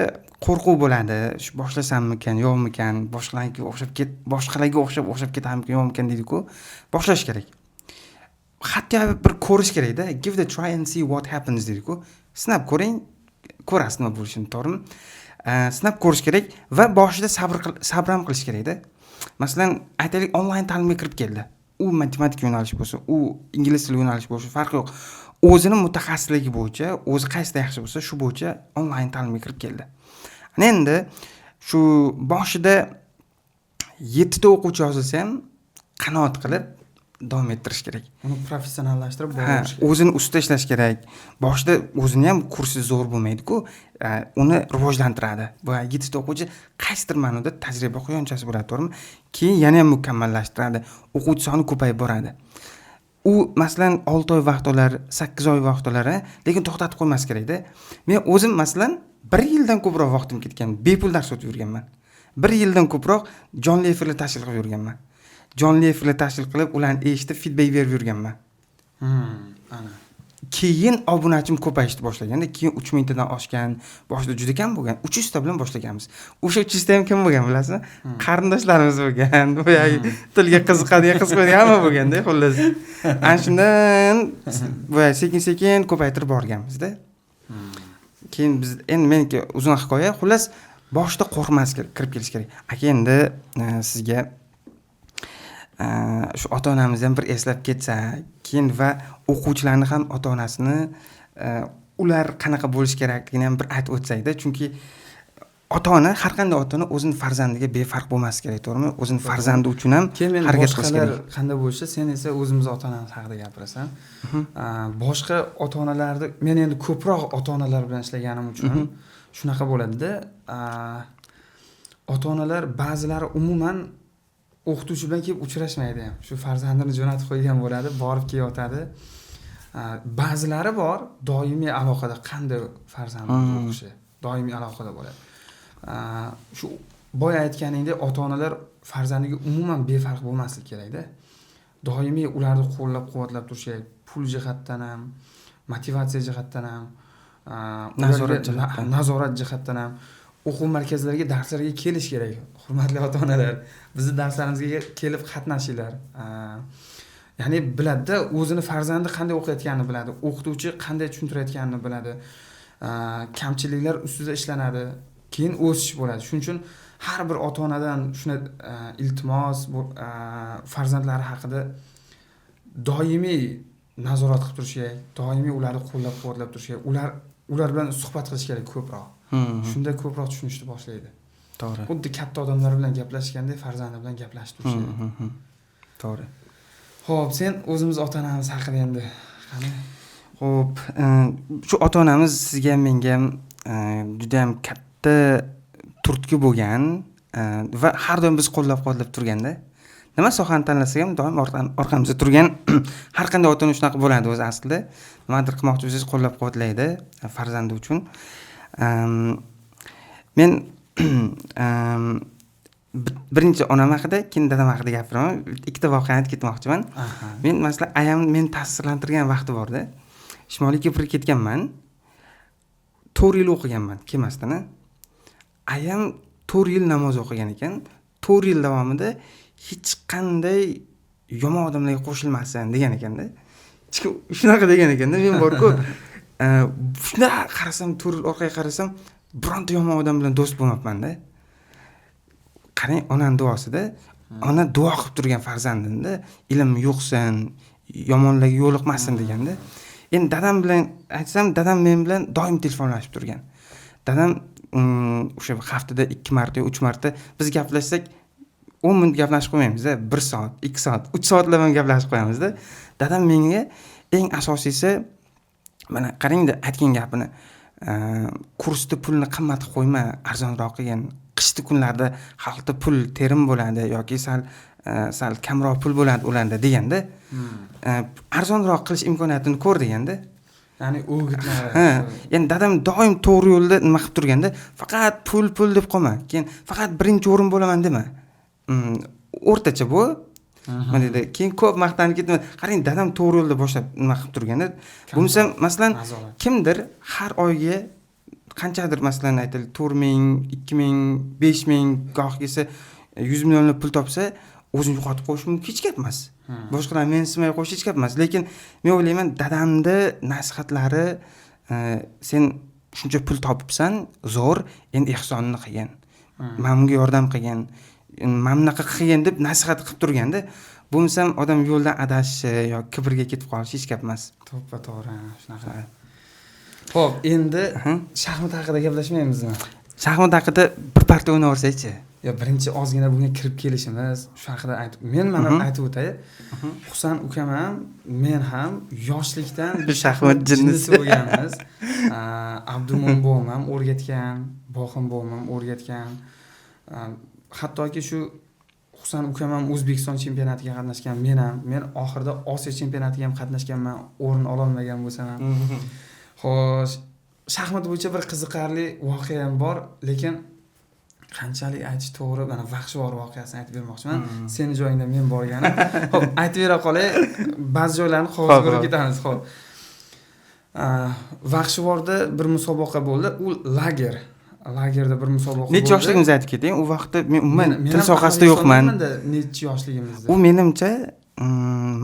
qo'rquv bo'ladi. Shu boshlasammikan, yo'qmikan, boshqalarga o'xshab ketarmikan, yo'qmikan deydi-ku. Boshlash kerak. Hatto bir ko'rish kerak-da. Give the try and see what happens deydi-ku. Sinab ko'ring, ko'rasiz nima bo'lishini, to'g'rimi? sinab ko'rish kerak va boshida sabr ham qilish kerakda. Masalan, aytaylik onlayn ta'limga kirib keldi. U matematika yo'nalishi bo'lsa, u ingliz tili yo'nalishi bo'lsa, farqi yo'q. O'zini mutaxassisligi bo'yicha, o'zi qaysida yaxshi bo'lsa, shu bo'yicha onlayn ta'limga kirib keldi. Endi shu boshida 7 ta o'quvchi yozilsa ham qanoat qilib davom ettirish kerak. Uni professionallashtirib borish kerak. O'zini ustida ishlash kerak. Boshida o'zini ham kursi zo'r bo'lmaydi-ku, uni rivojlantiradi. Bu 7 ta o'quvchi qaysidir ma'noda tajriba quyonchasi bo'ladi, to'g'rimi? Keyin yana ham mukammallashtiradi. O'quvchi soni ko'payib boradi. U masalan 6 oy vaqt olar, 8 oy vaqt olar, lekin to'xtatib qo'ymas kerak-da. Men o'zim masalan 1 yildan ko'proq vaqtim ketgan, bepul dars o'tib yurganman. 1 yildan ko'proq jonli efirlar tashkil qilib yurganman. Jonli efirlar tashkil qilib, ularni eshitib, feedback berib yurganman. Ana. Keyin obunachim ko'payishni boshlaganda, keyin 3000 tadan oshgan, boshida juda kam bo'lgan. 300 ta bilan boshlaganmiz. O'sha 300 ta ham kim bo'lgan bilasizmi? Qarindoshlarimiz bo'lgan. Boyagi tilga qiziqadigan, qiz qo'yadigan hamma bo'lganda, xullas. Ana shundan boya sekin-sekin ko'paytirib borganmiz-da. Keyin biz endi meniki uzun hikoya, xullas boshida qo'rqmas kirib kelish kerak. Aka endi sizga shu ota-onamizni ham bir eslab ketsak, keyin va o'quvchilarni ham ota-onasini ular qanaqa bo'lish kerakligini ham bir aytib o'tsakda, chunki ota-ona, har qanday ota-ona o'zining farzandiga befarq bo'lmasi kerak, to'g'rimi? O'zining farzandi uchun ham harakat qilish kerak. Qanday bo'lishi, sen esa o'zimiz ota-onamiz haqida gapirasan. Boshqa ota-onalarni men endi ko'proq ota-onalar bilan ishlaganim uchun shunaqa bo'ladi-da. Ota-onalar ba'zilari umuman o'qituvchi bilan kelib uchrashmaydi ham. Shu farzandini jo'natib qo'ygan bo'ladi, borib kelyotadi. Ba'zilari bor, doimiy aloqada, qanday farzandi o'qishi, doimiy aloqada bo'ladi. Shu boya aytganingdek, ota-onalar farzandiga umuman befarq bo'lmasligi kerak-da. Doimiy ularni qo'llab-quvvatlab turish kerak. Pul jihatdan ham, motivatsiya jihatdan ham, nazorat jihatdan ham, o'quv markazlariga, darslarga kelish kerak. Hurmatli ota-onalar, bizning darslarimizga kelib qatnashinglar. Ya'ni biladi-da, o'zini farzandi qanday o'qiyotganini biladi, o'qituvchi qanday tushuntirayotganini biladi. Kamchiliklar ustida ishlanadi, keyin o'sish bo'ladi. Shuning uchun har bir ota-onadan shuna iltimos farzandlari haqida doimiy nazorat qilib turish kerak, doimiy ularni qo'llab-quvvatlab turish kerak. Ular bilan suhbat qilish kerak ko'proq. Shunda ko'proq tushunishni boshlaydi. To'g'ri. Xuddi katta odamlar bilan gaplashgandek farzandi bilan gaplashib turish kerak. To'g'ri. Xo'p, sen o'zimiz ota-onamiz haqida endi qani? Xo'p, shu ota-onamiz sizga ham menga ham juda ham katta turtki bo'lgan va har doim biz qo'llab-quvvatlab turganda. Nima sohani tanlasak ham doim orqamizda turgan har qanday ota-ona shunaqa bo'ladi o'zi aslida. Nimadir qilmoqchi bo'lsangiz qo'llab-quvvatlaydi farzandi uchun. Men birinchi onam haqida, keyin dadam haqida gapiraman. Ikkita voqeani aytib ketmoqchiman. Men masalan ayam meni ta'sirlantirgan vaqti borda. Shimoliy Kiprga ketganman. 4 yil o'qiganman kelmasdan. Ayam 4 yil namoz o'qigan ekan. 4 yil davomida hech qanday yomon odamlarga qo'shilmasdan degan ekanda. Shunaqa degan ekanda. Men bor-ku, shunda qarasam, 4 yil orqaga qarasam, bironta yomon odam bilan do'st bo'lmabman-da. Qarang, onam duosida, ona duo qilib turgan farzandimda ilm yo'qsin, yomonlarga yo'liqmasin deganda. Endi dadam bilan aytsam, dadam men bilan doim telefonlashib turgan. Dadam o'sha haftada 2 marta, 3 marta biz gaplashsak 10 minut gaplashib qo'ymaymiz-da, 1 soat, 2 soat, 3 soatlab ham gaplashib qo'yamiz-da. Dadam menga eng asosiysi mana qarang-da aytgan gapini, kursda pulni qimmat qo'yma, arzonroq qilgin. Qishli kunlarda xalqda pul terim bo'ladi yoki sal kamroq pul bo'ladi ularda deganda, arzonroq qilish imkoniyatini ko'r deganda. Ya'ni o'gitlari. Ya'ni dadam doim to'g'ri yo'lda nima qilib turganda, faqat pul deb qolma. Keyin faqat birinchi o'rin bo'laman dema. O'rtacha bu. Mana dedi, keyin ko'p maqtanib ketdim. Qarang, dadam to'g'ri yo'lda boshlab nima qilib turganda, bo'lsa masalan kimdir har oyga qanchadir masalan aytaylik 4000, 2000, 5000 goh esa 100 millionlab pul topsa, o'zini yo'qotib qo'yish mumkin, hech gap emas. Boshqalar mensimay qo'yish hech gap emas, lekin men o'ylayman dadamni nasihatlari sen shuncha pul topibsan, zo'r, endi ehsonni qilgin. Mana bunga yordam qilgin. Mana bunaqa qilgin deb nasihat qilib turganda, bo'lmasam odam yo'ldan adashishi yoki kibrga ketib qolishi hech gap emas. To'g'ri, shunaqa. Xo'p, endi shaxmat haqida gaplashmaymizmi? Shaxmat haqida bir parta o'ynab olsak-chi? Yo, birinchi ozgina bunga kirib kelishimiz, shu haqida mana aytib o'tay. Husan ukam ham, men ham yoshlikdan shaxmat jinnisi bo'lganmiz. Abdumo'min buvim ham o'rgatgan, Boqim buvim ham o'rgatgan. Hattoki shu Husan ukam ham O'zbekiston chempionatiga qatnashgan, men oxirida Osiyo chempionatiga ham qatnashganman, o'rin ola olmagan bo'lsam ham. Xo'sh, shaxmat bo'yicha bir qiziqarli voqea ham bor, lekin qanchalik aytish to'g'ri, mana Vaxshivor voqeasini aytib bermoqchiman. Seni joyingda men borganim. Xo'p, aytib bera qolay, ba'zi joylarni qog'ozga ko'rib ketamiz. Xo'p. Vaxshivorda bir musobaqa bo'ldi. U lagerda bir musobaqa bo'ldi. Necha yoshligimizni aytib keting. U vaqtda men umuman til sohasida yo'qman. Necha yoshligimizda? U menimcha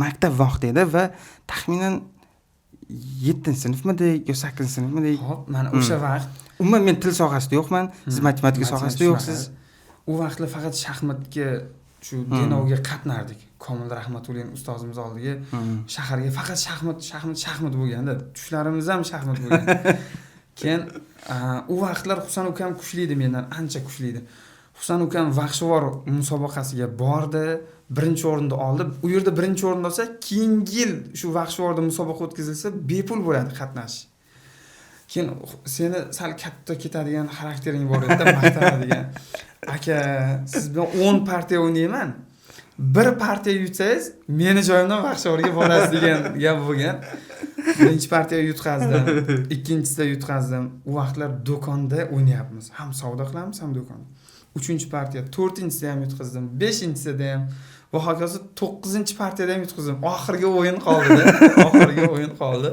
maktab vaqti edi va taxminan 7-sinfmidi yo 8-sinfmidi. Xo'p, mana o'sha vaqt umuman men til sohasida yo'qman. Siz matematika sohasida yo'qsiz. U vaqtda faqat shaxmatga shu Denovga qatnardik. Komil Rahmatulloh ustozimiz oldiga shaharga faqat shaxmat bo'lganda, tushlarimiz ham shaxmat bo'lgan. Keyin u vaqtlar Husan ukam kuchli edi, mendan ancha kuchli edi. Husan ukam Vaxshivor musobaqasiga bordi, birinchi o'rinni oldi. U yerda birinchi o'rinni olsa, keyingi yil shu Vaxshivorda musobaqa o'tkazilsa, bepul bo'ladi qatnashish. Keyin seni sal katta ketadigan xaraktering bor edi, maqtanadigan. Aka, siz bilan 10 partiya o'ynayman. Bir partiya yutsangiz, meni joyimdan Vaxshivorga borasiz degan gap bo'lgan. Birinchi partiya yutqazdim, ikkinchisida yutqazdim. U vaqtlar do'konda o'ynayapmiz. Ham savdo qilamiz, ham do'konda. 3-partiya, 4-chisida ham yutqazdim, 5-chisida ham va hokazo 9-partiyada ham yutqazdim. Oxirgi o'yin qoldi.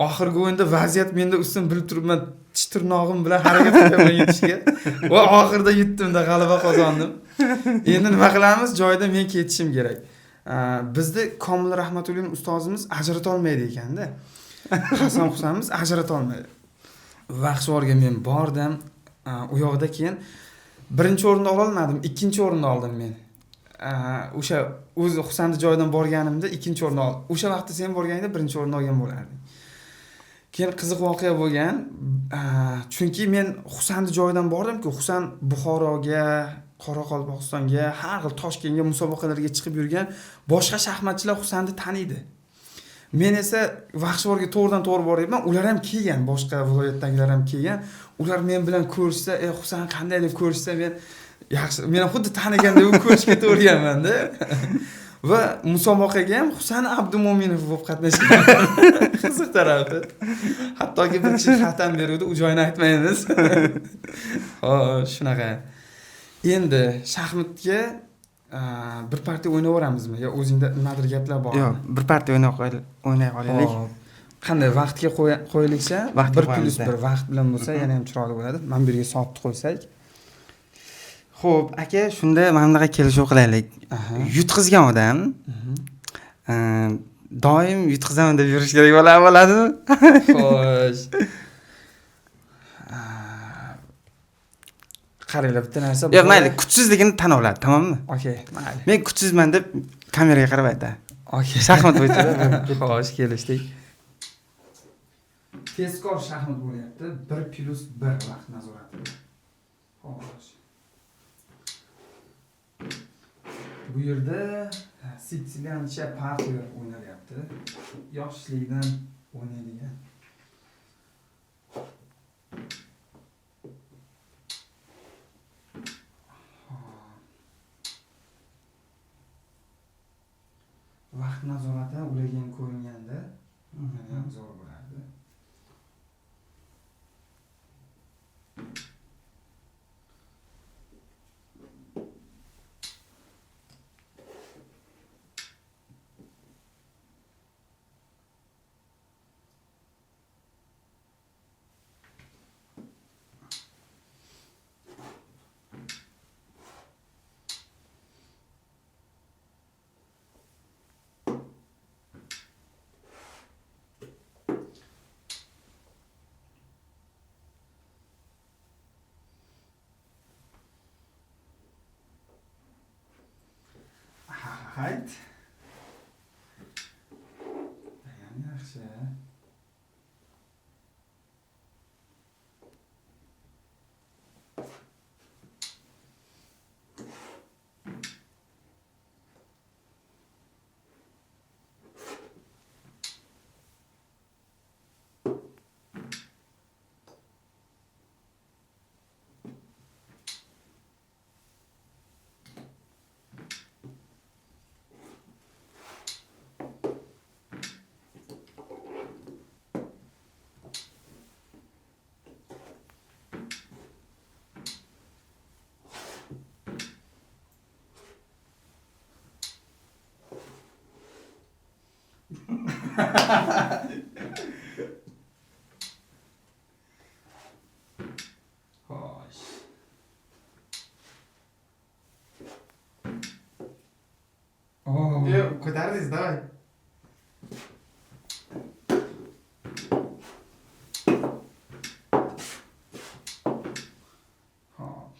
Oxirgi o'yinda vaziyat menda ustim bilib turibman, tish tirnog'im bilan harakat qilyapman yutishga. Va oxirida yutdim-da, g'alaba qozondim. Endi nima qilamiz? Joyida men ketishim kerak. Bizda Komil Rahmatulloh ustozimiz ajrata olmaydi ekanda. Hasan Husanimiz ajrata olmaydi. Vaxshivorga men bordim. U yoqda keyin birinchi o'rinni ola olmadim, ikkinchi o'rinni oldim men. O'sha o'zi Husanning joyidan borganimda ikkinchi o'rinni oldim. O'sha vaqtda sen borganingda birinchi o'rinni olgan bo'larding. Keyin qiziq voqea bo'lgan. Chunki men Husanning joyidan bordim-ku, Husan Buxoroga, Qoraqalpog'istonga, har xil Toshkentga musobaqalarga chiqib yurgan boshqa shaxmatchilar Husanni taniydi. Men esa Vaxshivorga to'g'ridan-to'g'ri boryapman. Ular ham kelgan, boshqa viloyatdagilar ham kelgan. Ular men bilan ko'rishsa, Husan qanday deb ko'rishsa, men yaxshi, men xuddi tanigandek ko'rishga to'g'riyaman-da. Va musobaqaga ham Husan Abdumo'minov bo'lib qatnashgan. Qiziq tarafi. Hattoki bir kishi xatam beruvdi, u joyini aytmaymiz. Xo'sh, shunaqa. Endi shaxmatga bir partiya o'ynayveramizmi yo o'zingda nimadir gaplar bormi? Yo'q, bir partiya o'ynay qolaylik. Qanday vaqtga qo'yiliksa, 1+1 vaqt bilan bo'lsa, yana ham chiroyli bo'ladi. Mana bu yerga soatni qo'ysak. Xo'p, aka, shunda mana bunaqa kelishuv qilaylik. Yutqizgan odam doim yutqizaman deb yurish kerak bo'ladimi? Xo'sh. Qaranglar, bitta narsa bor. Yo'q, mayli, kuchsizligini tan oladi, tamommi? Okey, mayli. Men kuchsizman deb kameraga qarab aytaman. Okey. Shaxmat bo'yicha. Xo'sh, kelishdik. Tezkor shaxmat bo'lyapti. 1+1 vaqt nazorati. Xo'sh. Bu yerda Sitsiliancha partiya o'ynalyapti. Yoshlikdan o'ynaydigan. Vaqt nazorati ularga ko'ringanda, ham zo'r bo'lardi. yaxshi. Xo'sh. Oh. Ko'tardingiz, davay. Hop.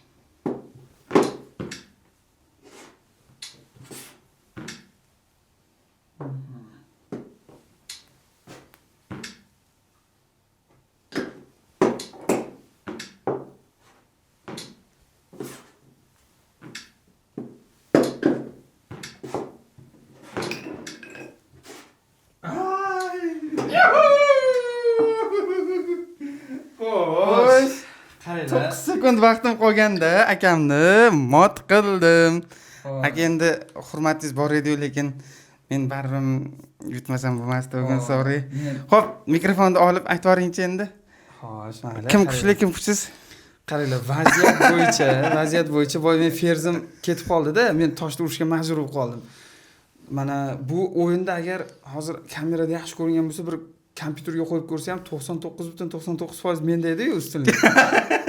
Xo'sh. Qaranglar. 9 sekund vaqtim qolganda akamni mot qildim. Xo'sh. Aka endi hurmatingiz bor edi, lekin men baribir yutmasam bo'lmasdi, bugun Xo'sh, sorry. men- Xo'p, mikrofonni olib aytib yuboringchi endi. Xo'sh, mayli. Kim qaranglar. kuchli, kim kuchsiz? Qaranglar, vaziyat bo'yicha boy men ferzim ketib qoldi-da, men toshni urishga majbur bo'lib qoldim. Mana bu o'yinda agar hozir kamerada yaxshi ko'ringan bo'lsa, bir kompyuterga qo'yib ko'rsa ham 99.99% menda edi-yu ustunlik.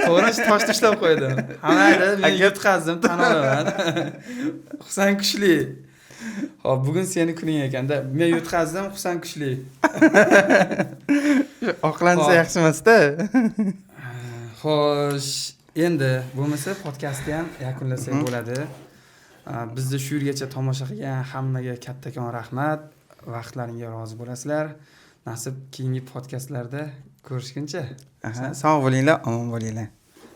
To'g'ri, toshni ushlab qo'ydim. Hammada men yutqazdim, tan olaman. Husan kuchli. Hop, bugun seni kuning ekanda. Men yutqazdim, Husan kuchli. Oqlansa Xo'p. yaxshi emas-da. Xo'sh, endi bo'lmasa podkastni ham yakunlasak bo'ladi. Bizni shu yergacha tomosha qilgan hammaga kattakon rahmat. Vaqtlaringga rozi bo'lasizlar. Nasib keyingi podkastlarda ko'rishguncha. Sog' bo'linglar, omon bo'linglar.